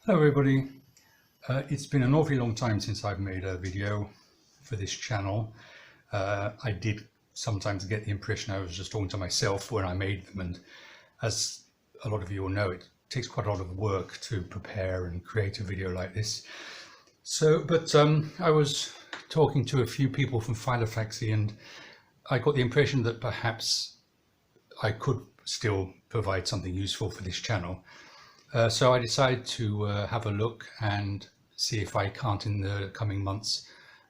Hello everybody, it's been an awfully long time since I've made a video for this channel. I did sometimes get the impression I was just talking to myself when I made them, and as a lot of you will know, it takes quite a lot of work to prepare and create a video like this. But I was talking to a few people from Filofax and I got the impression that perhaps I could still provide something useful for this channel. So I decided to have a look and see if I can't in the coming months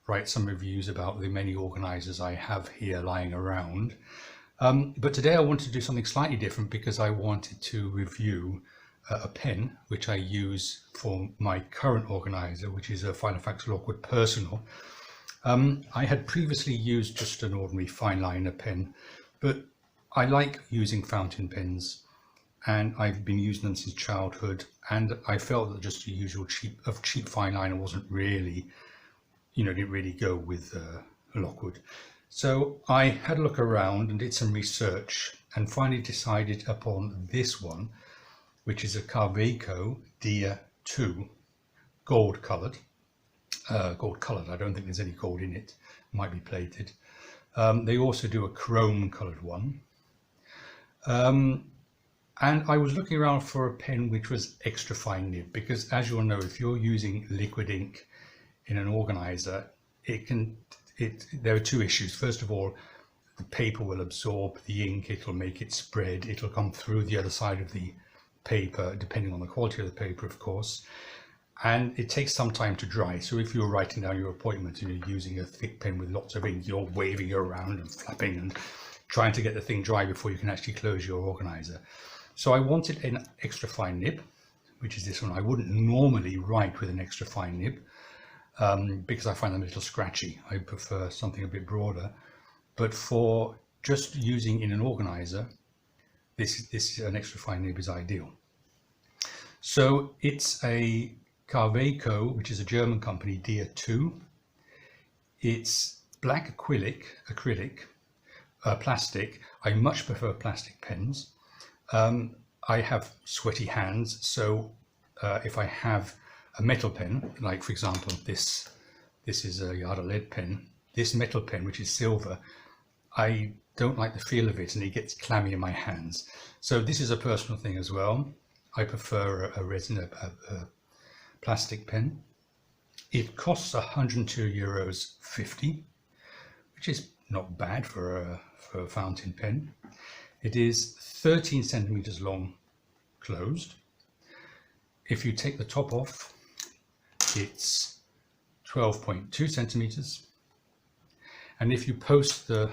write some reviews about the many organizers I have here lying around. But today I wanted to do something slightly different because I wanted to review a pen which I use for my current organizer, which is a Filofax Lockwood Personal. I had previously used just an ordinary fine liner pen, but I like using fountain pens, and I've been using them since childhood, and I felt that just the usual cheap fine liner wasn't really, didn't really go with Lockwood. So I had a look around and did some research and finally decided upon this one, which is a KaWeCo Dia 2, gold coloured. I don't think there's any gold in it, might be plated. They also do a chrome coloured one. And I was looking around for a pen which was extra fine nib, because as you'll know, if you're using liquid ink in an organizer, there are two issues. First of all, the paper will absorb the ink, it'll make it spread, it'll come through the other side of the paper, depending on the quality of the paper, of course. And it takes some time to dry. So if you're writing down your appointment and you're using a thick pen with lots of ink, you're waving it around and flapping and trying to get the thing dry before you can actually close your organizer. So I wanted an extra fine nib, which is this one. I wouldn't normally write with an extra fine nib because I find them a little scratchy. I prefer something a bit broader. But for just using in an organizer, this an extra fine nib is ideal. So it's a KaWeCo, which is a German company, Dia 2. It's black acrylic, plastic. I much prefer plastic pens. I have sweaty hands, so if I have a metal pen, like for example this is a Yada lead pen, this metal pen, which is silver, I don't like the feel of it and it gets clammy in my hands. So this is a personal thing as well. I prefer a resin, a plastic pen. It costs €102.50, which is not bad for a fountain pen. It is 13 centimeters long closed. If you take the top off, it's 12.2 centimeters. And if you post the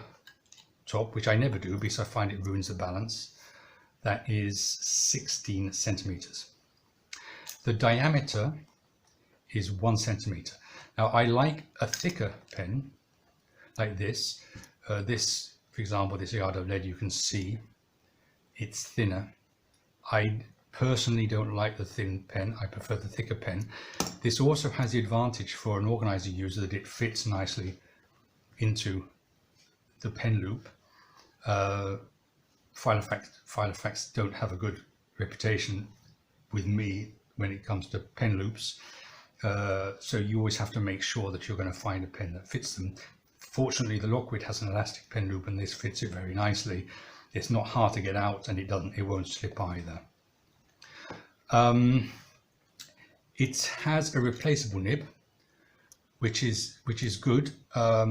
top, which I never do because I find it ruins the balance, that is 16 centimeters. The diameter is 1 centimeter. Now I like a thicker pen like this. This, for example, this Yada lead, you can see it's thinner. I personally don't like the thin pen. I prefer the thicker pen. This also has the advantage for an organizer user that it fits nicely into the pen loop. Filofax don't have a good reputation with me when it comes to pen loops. So you always have to make sure that you're going to find a pen that fits them. Fortunately, the Lockwood has an elastic pen loop and this fits it very nicely. It's not hard to get out and it won't slip either. It has a replaceable nib, which is good. A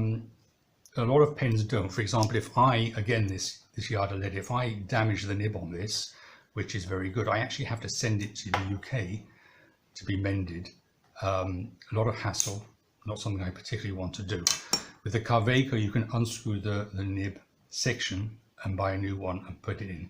lot of pens don't. For example, if this Yada lead, if I damage the nib on this, which is very good, I actually have to send it to the UK to be mended. A lot of hassle, not something I particularly want to do. With the KaWeCo, you can unscrew the nib section and buy a new one and put it in.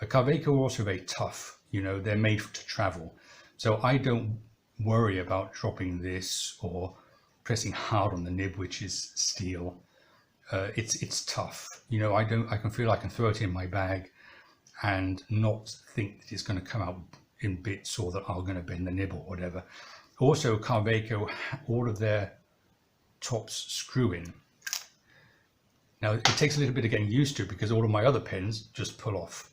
A KaWeCo are also very tough, they're made to travel. So I don't worry about dropping this or pressing hard on the nib, which is steel. It's tough. I can feel I can throw it in my bag and not think that it's going to come out in bits or that I'm going to bend the nib or whatever. Also, KaWeCo, all of their tops screw in. Now it takes a little bit of getting used to because all of my other pens just pull off.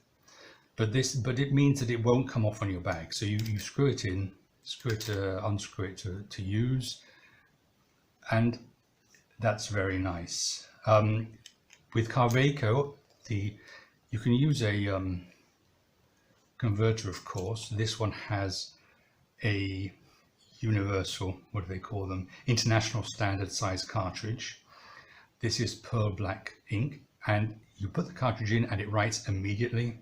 But it means that it won't come off on your bag. So you screw it in screw it, unscrew it to use, and that's very nice. With KaWeCo, you can use a converter, of course. This one has a universal, what do they call them, international standard size cartridge. This is pearl black ink, and you put the cartridge in and it writes immediately.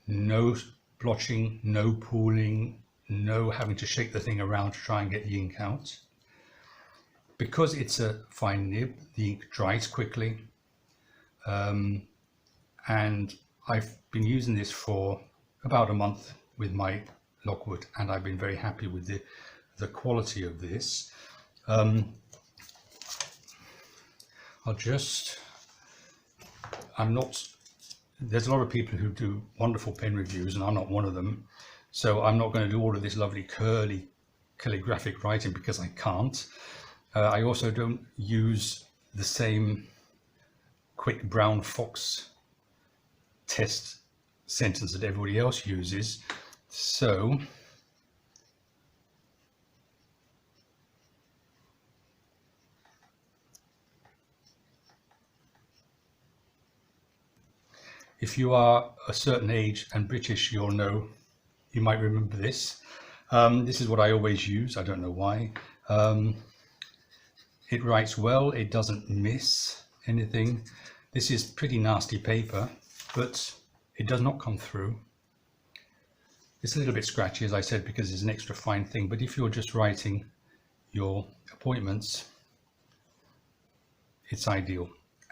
No blotching, no pooling, no having to shake the thing around to try and get the ink out. Because it's a fine nib, the ink dries quickly, and I've been using this for about a month with my Lockwood, and I've been very happy with the quality of this. There's a lot of people who do wonderful pen reviews, and I'm not one of them, so I'm not going to do all of this lovely curly calligraphic writing because I can't. I also don't use the same quick brown fox test sentence that everybody else uses, so if you are a certain age and British, you'll know, you might remember this. This is what I always use, I don't know why. It writes well, it doesn't miss anything. This is pretty nasty paper, but it does not come through. It's a little bit scratchy, as I said, because it's an extra fine thing, but if you're just writing your appointments, it's ideal.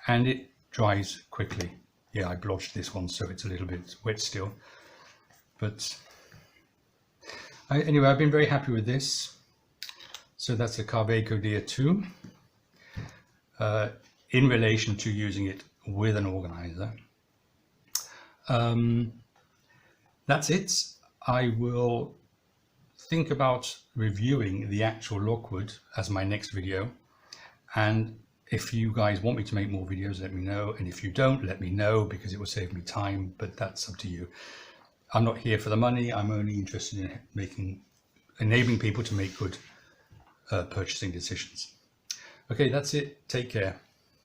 And it dries quickly. Yeah, I blotched this one, so it's a little bit wet still. But anyway, I've been very happy with this. So that's a KaWeCo Dia 2 in relation to using it with an organizer. That's it. I will think about reviewing the actual Lockwood as my next video, and if you guys want me to make more videos, let me know, and if you don't, let me know, because it will save me time, but that's up to you. I'm not here for the money. I'm only interested in enabling people to make good purchasing decisions. Okay, that's it. Take care.